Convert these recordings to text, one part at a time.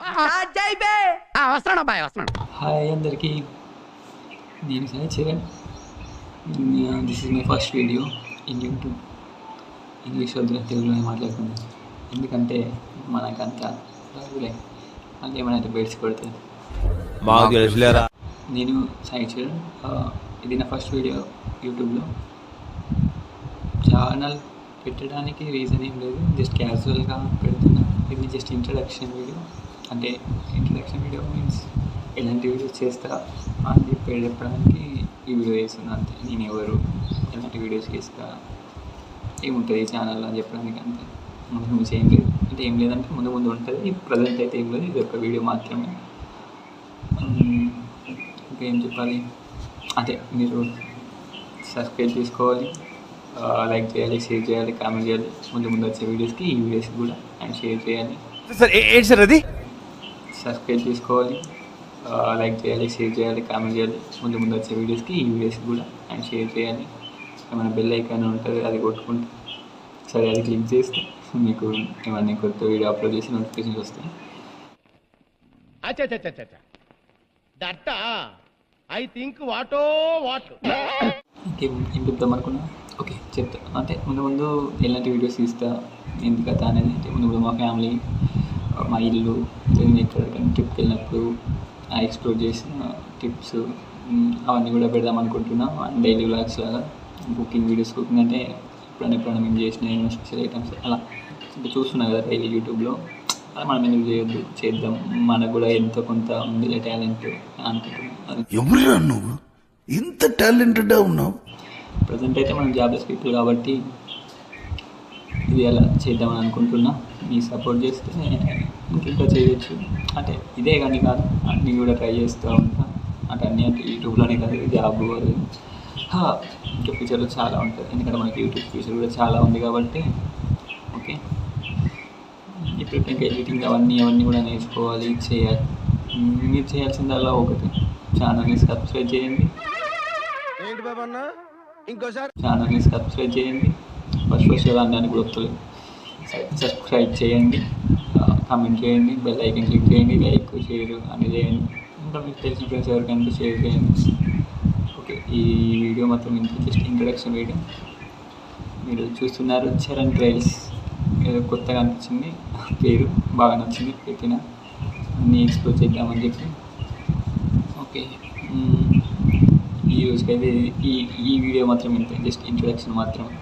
వస్తున్నాడు అబ్బాయి, వస్తున్నాడు. హాయ్ అందరికీ, నేను Sai Charan. This is my first video in YouTube. English వద్దులే, తెలుగులోనే మాట్లాడుకుందాం. ఎందుకంటే మనకంత రాదులే, మళ్ళీ ఏమైనా బెడ్స్ కొడుతుంది. నేను సాయి చరణ్. ఇది నా ఫస్ట్ వీడియో యూట్యూబ్లో. ఛానల్ పెట్టడానికి రీజన్ ఏం లేదు, జస్ట్ క్యాజువల్గా పెడుతున్నా. ఇది జస్ట్ ఇంట్రడక్షన్ వీడియో. అంటే ఇంట్రడక్షన్ వీడియో మీన్స్ ఎలాంటి వీడియోస్ చేస్తా అని చెప్పడానికి ఈ వీడియో చేస్తున్నా అంతే. నేను ఎవరు, ఎలాంటి వీడియోస్ చేస్తా, ఏముంటుంది ఈ ఛానల్ అని చెప్పడానికి అంతే. ముందు ఏం లేదు, అంటే ఏం లేదంటే ముందు ముందు ఉంటుంది. ప్రజెంట్ అయితే ఏం లేదు, ఇది ఒక వీడియో మాత్రమే. ఇంకేం చెప్పాలి, అదే మీరు సబ్స్క్రైబ్ చేసుకోవాలి, లైక్ చేయాలి, షేర్ చేయాలి, కామెంట్ చేయాలి. ముందు ముందు వచ్చే వీడియోస్కి ఈ వీడియోస్కి కూడా అండ్ షేర్ చేయాలి. సార్ అది సబ్స్క్రైబ్ చేసుకోవాలి, లైక్ చేయాలి, షేర్ చేయాలి, కామెంట్ చేయాలి. ముందు ముందు వచ్చే వీడియోస్కి ఈ వీడియోస్కి కూడా అండ్ షేర్ చేయాలి. ఏమైనా బెల్ ఐకాన్ ఉంటుంది, అది కొట్టుకుంటే సరే అది క్లిక్ చేస్తే మీకు ఏమన్నా కొత్త వీడియో అప్లోడ్ చేసి నోటిఫికేషన్స్ వస్తాయి. ఇంకేం చెప్తాం అనుకున్నా, ఓకే చెప్తా. అంటే ముందు ముందు ఎలాంటి వీడియోస్ తీస్తా, ఎందుకు కథ అనేది. అంటే ముందు ముందు మా ఫ్యామిలీ, మా ఇల్లు, ఎక్కడికైనా ట్రిప్కి వెళ్ళినప్పుడు ఎక్స్ప్లోర్ చేసిన టిప్స్ అవన్నీ కూడా పెడదాం అనుకుంటున్నా. డైలీ వ్లాగ్స్ లాగా, కుకింగ్ వీడియోస్. కుకింగ్ అంటే ఎప్పుడైనా మేము చేసిన స్పెషల్ ఐటమ్స్ అలా అంటే చూస్తున్నా కదా డైలీ యూట్యూబ్లో. అలా మనం ఎందుకు చేయొద్దు, చేద్దాం. మనకు కూడా ఎంతో కొంత ఉంది టాలెంట్ అనుకుంటున్నాం. ఎవరురా నువ్వు ఇంత టాలెంటెడ్ ఉన్నావు? ప్రజెంట్ అయితే మనం జాబ్లెస్ పీపుల్ కాబట్టి ఇది అలా చేద్దామని అనుకుంటున్నా. మీ సపోర్ట్ చేస్తే ఇంకా చేయొచ్చు. అంటే ఇదే కానీ కాదు, అన్నీ కూడా ట్రై చేస్తూ ఉంటా. అంటే అన్నీ అంటే యూట్యూబ్లోనే కాదు, జాబ్ అది ఇంకా ఫ్యూచర్లో చాలా ఉంటుంది. ఎందుకంటే మనకి యూట్యూబ్ ఫ్యూచర్ కూడా చాలా ఉంది కాబట్టి. ఓకే, ఇప్పుడు ఇంకా ఎడిటింగ్ అవన్నీ కూడా నేర్చుకోవాలి, చేయాలి. మీరు చేయాల్సిందల్లా ఒకటి, ఛానల్ని సబ్స్క్రైబ్ చేయండి. ఛానల్ని సబ్స్క్రైబ్ చేయండి. ఫస్ట్ దాన్ని కూడా వస్తుంది. సబ్స్క్రైబ్ చేయండి, కామెంట్ చేయండి, బెల్ ఐకాన్ క్లిక్ చేయండి, లైక్ షేర్ అన్నీ చేయండి. ఇంకా మీకు తెలిసిన ఫ్రెండ్స్ ఎవరికైనా షేర్ చేయండి. ఓకే, ఈ వీడియో మొత్తం జస్ట్ ఇంట్రడక్షన్ వీడియో. మీరు చూస్తున్నారు చరణ్ ట్రైల్స్. ఏదో కొత్తగా అనిపించింది, పేరు బాగా నచ్చింది, పెట్టిన అన్నీ ఎక్స్ప్లోర్ చేద్దామని చెప్పి. ఓకే, ఈ రోజుకైతే ఈ వీడియో మాత్రం ఇంతే, జస్ట్ ఇంట్రడక్షన్ మాత్రమే.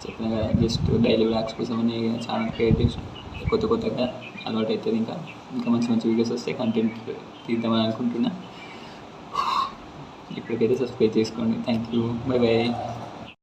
చెప్పిన కదా, జస్ట్ డైలీ వ్లాగ్స్ కోసమని ఛానల్ క్రియేట్ చేసి కొత్తగా అలవాటు అవుతుంది. ఇంకా మంచి వీడియోస్ వస్తే కంటెంట్ తీద్దామని అనుకుంటున్నా. ఇప్పటికైతే సబ్స్క్రైబ్ చేసుకోండి. Thank you, bye bye.